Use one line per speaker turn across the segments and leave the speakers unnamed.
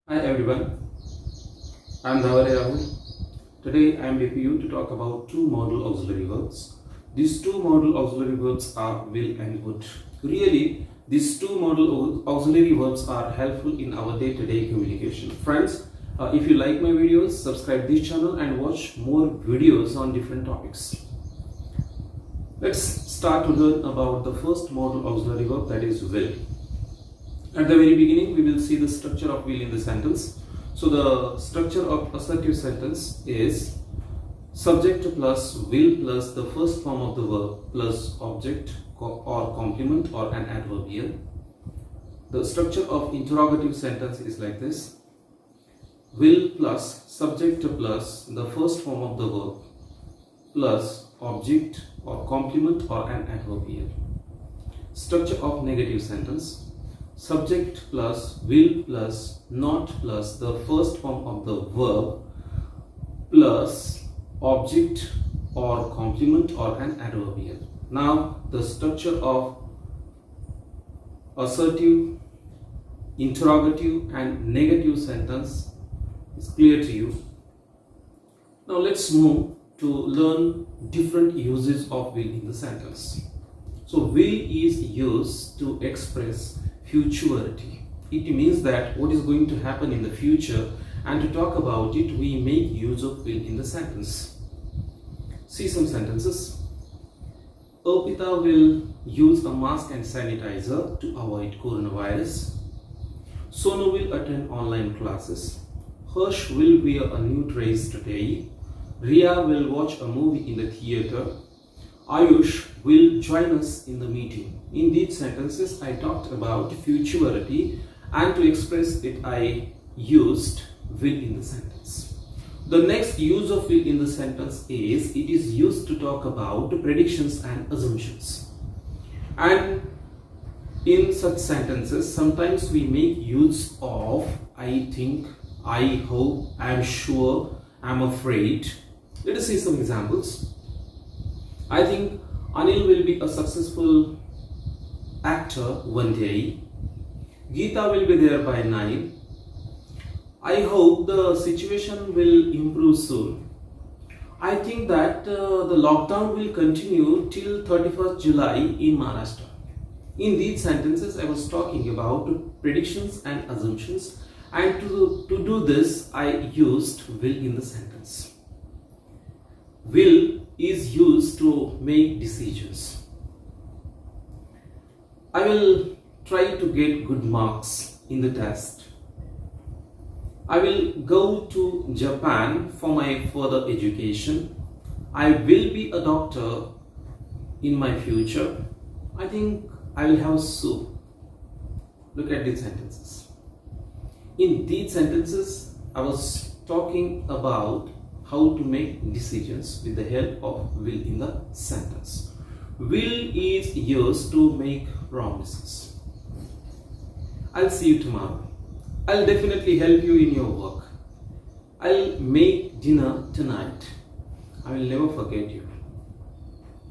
Hi everyone, I am Dhavare Rahul. Today I am with you to talk about two modal auxiliary verbs. These two modal auxiliary verbs are will and would. Really, these two modal auxiliary verbs are helpful in our day-to-day communication. Friends, if you like my videos, subscribe this channel and watch more videos on different topics. Let's start to learn about the first modal auxiliary verb, that is will. At the very beginning, we will see the structure of will in the sentence. So the structure of assertive sentence is subject plus will plus the first form of the verb plus object or complement or an adverbial. The structure of interrogative sentence is like this: will plus subject plus the first form of the verb plus object or complement or an adverbial. Structure of negative sentence: subject plus will plus not plus the first form of the verb plus object or complement or an adverbial. Now the structure of assertive, interrogative and negative sentence is clear to you. Now let's move to learn different uses of will in the sentence. So will is used to express futurity. It means that what is going to happen in the future, and to talk about it we make use of will in the sentence. See some sentences. Arpita will use a mask and sanitizer to avoid coronavirus. Sonu will attend online classes. Harsh will wear a new dress today. Ria will watch a movie in the theater. Ayush will join us in the meeting. In these sentences, I talked about futurity, and to express it, I used will in the sentence. The next use of will in the sentence is it is used to talk about predictions and assumptions. And in such sentences, sometimes we make use of I think, I hope, I am sure, I am afraid. Let us see some examples. I think Anil will be a successful actor one day. Geeta will be there by 9. I hope the situation will improve soon. I think that the lockdown will continue till 31st July in Maharashtra. In these sentences, I was talking about predictions and assumptions, and to do this, I used will in the sentence. Will is used to make decisions. I will try to get good marks in the test. I will go to Japan for my further education. I will be a doctor in my future. I think I will have soup. Look at these sentences. In these sentences, I was talking about how to make decisions with the help of will in the sentence. Will is used to make promises. I'll see you tomorrow. I'll definitely help you in your work. I'll make dinner tonight. I will never forget you.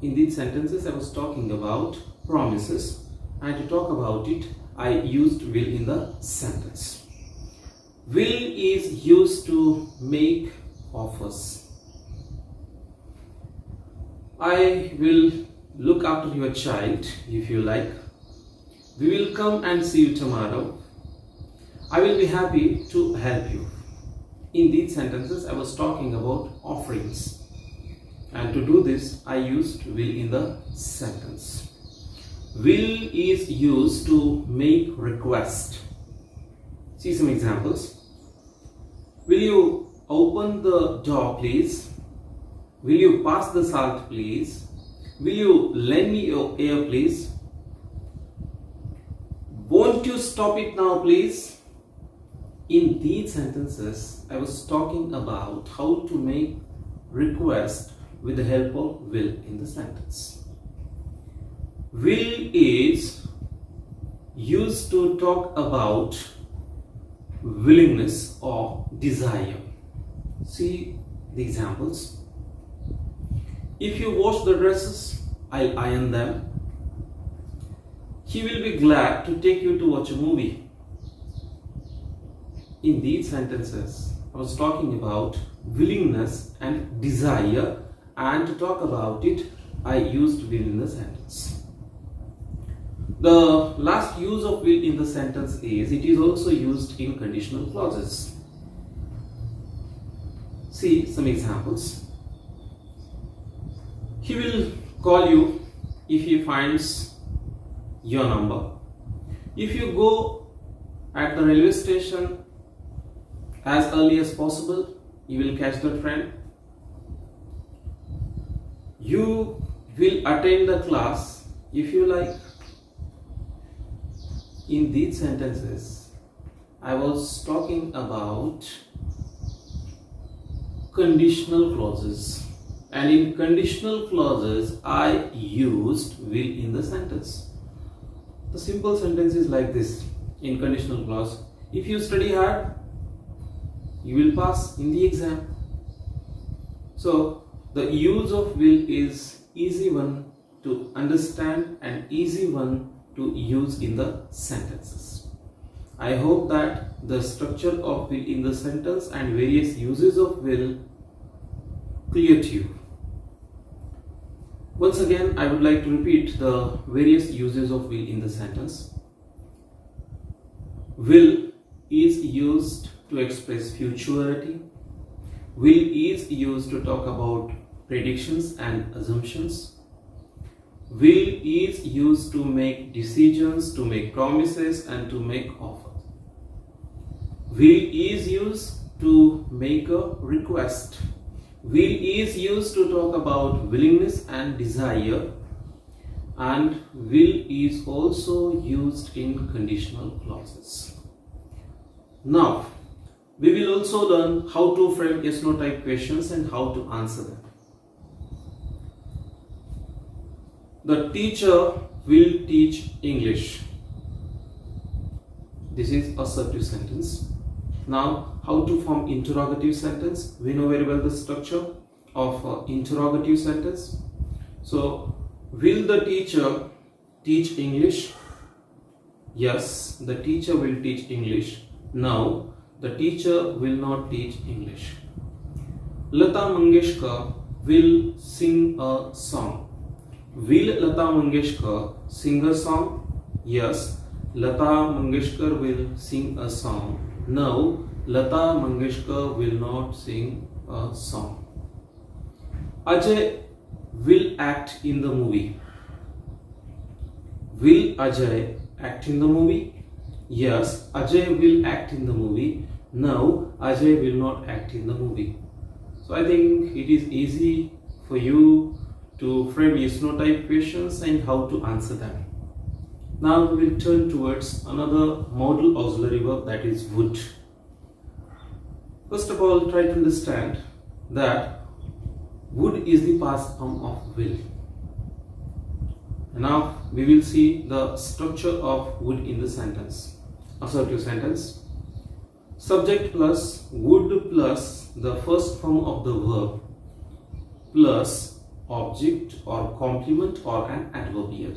In these sentences, I was talking about promises, and to talk about it, I used will in the sentence. Will is used to make offers. I will look after your child if you like. We will come and see you tomorrow. I will be happy to help you. In these sentences, I was talking about offerings, and to do this, I used will in the sentence. Will is used to make request. See some examples. Will you open the door, please? Will you pass the salt, please? Will you lend me your ear, please? Won't you stop it now, please? In these sentences, I was talking about how to make request with the help of will in the sentence. Will is used to talk about willingness or desire. See the examples. If you wash the dresses, I'll iron them. He will be glad to take you to watch a movie. in these sentences, I was talking about willingness and desire, and to talk about it, I used will in the sentence. The last use of will in the sentence is it is also used in conditional clauses. See some examples. He will call you if he finds your number. If you go at the railway station as early as possible, you will catch that train. You will attend the class if you like. In these sentences, I was talking about conditional clauses, and in conditional clauses I used will in the sentence. The simple sentence is like this in conditional clause: if you study hard, you will pass in the exam. So the use of will is easy one to understand and easy one to use in the sentences. I hope that the structure of will in the sentence and various uses of will clear to you. Once again, I would like to repeat the various uses of will in the sentence. Will is used to express futurity. Will is used to talk about predictions and assumptions. Will is used to make decisions, to make promises, and to make offers. Will is used to make a request. Will is used to talk about willingness and desire. And will is also used in conditional clauses. Now, we will also learn how to frame yes/no type questions and how to answer them. The teacher will teach English. This is assertive sentence. Now, how to form interrogative sentence? We know very well the structure of interrogative sentence. So, will the teacher teach English? Yes, the teacher will teach English. No, the teacher will not teach English. Lata Mangeshkar will sing a song. Will Lata Mangeshkar sing a song? Yes, Lata Mangeshkar will sing a song. No, Lata Mangeshkar will not sing a song. Ajay will act in the movie. Will Ajay act in the movie? Yes, Ajay will act in the movie. No, Ajay will not act in the movie. So I think it is easy for you to frame yes/no type questions and how to answer them. Now we will turn towards another modal auxiliary verb, that is would. First of all, try to understand that would is the past form of will. Now we will see the structure of would in the sentence. Assertive sentence. Subject plus would plus the first form of the verb plus object or complement or an adverbial.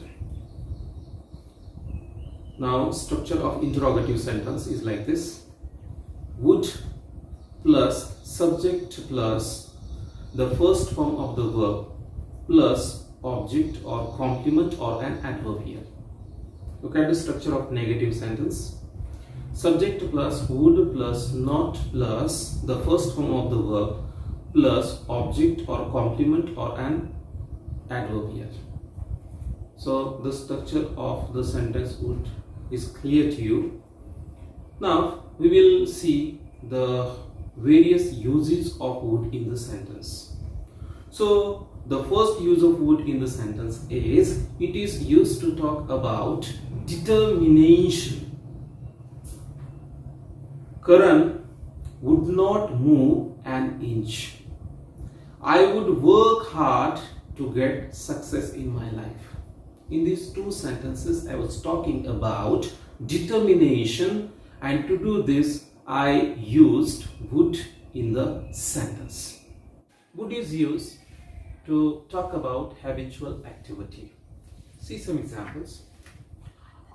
Now, structure of interrogative sentence is like this: would plus subject plus the first form of the verb plus object or complement or an adverbial. Look at the structure of negative sentence: subject plus would plus not plus the first form of the verb plus object or complement or an adverbial. So the structure of the sentence would is clear to you. Now we will see the various uses of would in the sentence. So the first use of would in the sentence is it is used to talk about determination. Karan would not move an inch. I would work hard to get success in my life. In these two sentences, I was talking about determination, and to do this, I used would in the sentence. Would is used to talk about habitual activity. See some examples.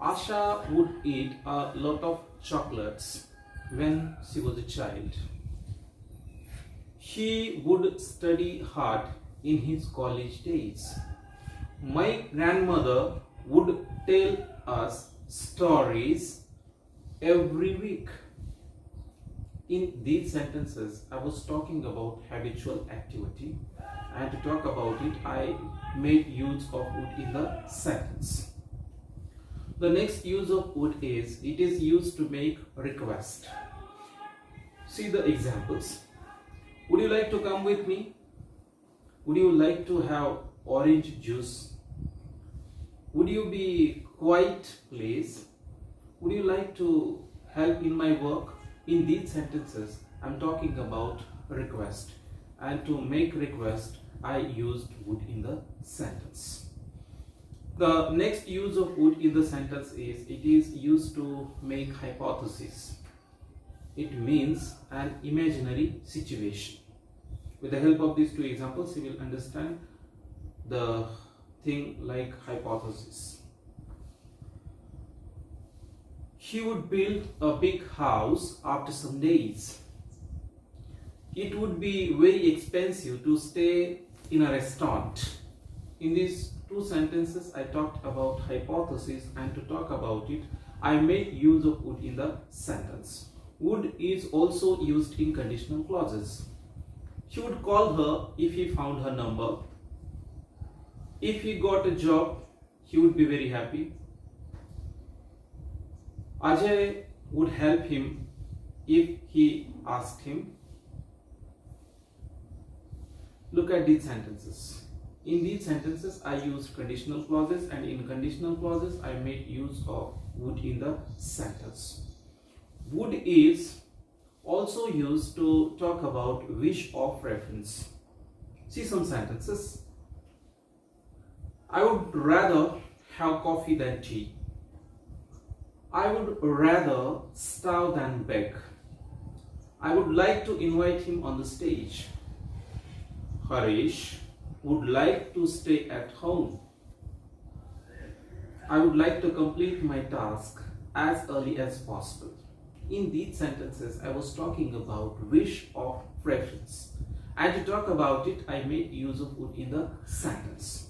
Asha would eat a lot of chocolates when she was a child. He would study hard in his college days. My grandmother would tell us stories every week. In these sentences, I was talking about habitual activity, and to talk about it, I made use of would in the sentence. The next use of would is, it is used to make request. See the examples. Would you like to come with me? Would you like to have orange juice? Would you be quiet, please? Would you like to help in my work? In these sentences, I'm talking about request. And to make request, I used would in the sentence. The next use of would in the sentence is, it is used to make hypothesis. It means an imaginary situation. With the help of these two examples, you will understand the thing like hypothesis. He would build a big house after some days. It would be very expensive to stay in a restaurant. In these two sentences, I talked about hypothesis, and to talk about it, I made use of would in the sentence. Would is also used in conditional clauses. He would call her if he found her number. If he got a job, he would be very happy. Ajay would help him if he asked him. Look at these sentences. In these sentences, I used conditional clauses, and in conditional clauses, I made use of would in the sentence. Would is also used to talk about wish or preference. See some sentences. I would rather have coffee than tea. I would rather starve than beg. I would like to invite him on the stage. Harish would like to stay at home. I would like to complete my task as early as possible. In these sentences, I was talking about wish or preference. And to talk about it, I made use of would in the sentence.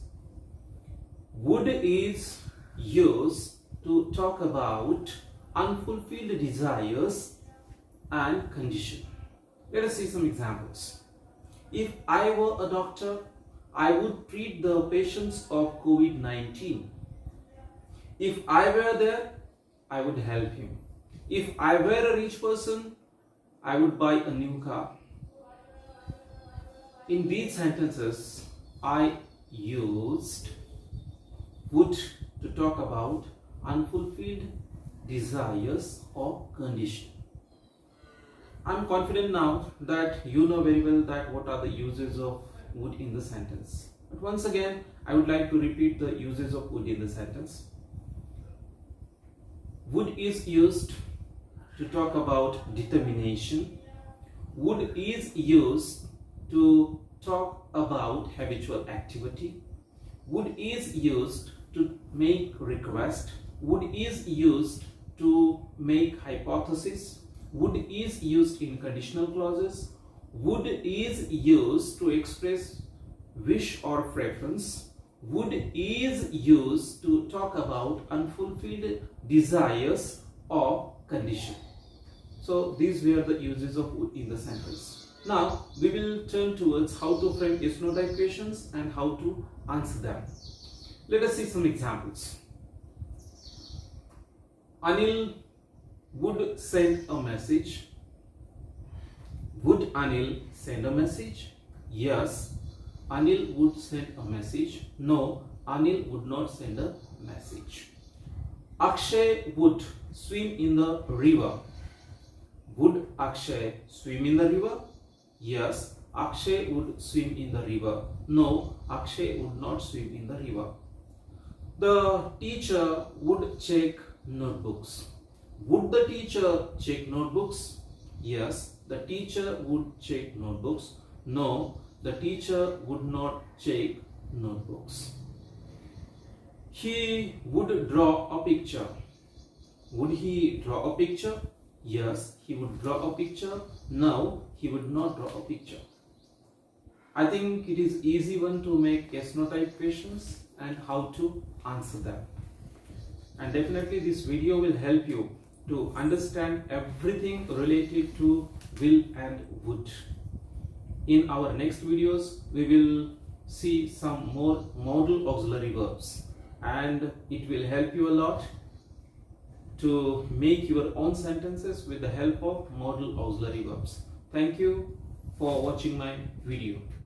Would is used to talk about unfulfilled desires and condition. Let us see some examples. If I were a doctor, I would treat the patients of COVID-19. If I were there, I would help him. If I were a rich person, I would buy a new car. In these sentences, I used would to talk about unfulfilled desires or condition. I'm confident now that you know very well that what are the uses of would in the sentence. But once again, I would like to repeat the uses of would in the sentence. Would is used to talk about determination. Would is used to talk about habitual activity. Would is used to make request. Would is used to make hypothesis. Would is used in conditional clauses. Would is used to express wish or preference. Would is used to talk about unfulfilled desires or condition. So these were the uses of would in the sentence. Now we will turn towards how to frame yes no type questions and how to answer them. Let us see some examples. Anil would send a message. Would Anil send a message? Yes, Anil would send a message. No, Anil would not send a message. Akshay would swim in the river. Would Akshay swim in the river? Yes, Akshay would swim in the river. No, Akshay would not swim in the river. The teacher would check notebooks. Would the teacher check notebooks? Yes, the teacher would check notebooks. No, the teacher would not check notebooks. He would draw a picture. Would he draw a picture? Yes, he would draw a picture. No, he would not draw a picture. I think it is easy one to make yes no type questions and how to answer them. And definitely this video will help you to understand everything related to will and would. In our next videos, we will see some more modal auxiliary verbs, and it will help you a lot to make your own sentences with the help of modal auxiliary verbs. Thank you for watching my video.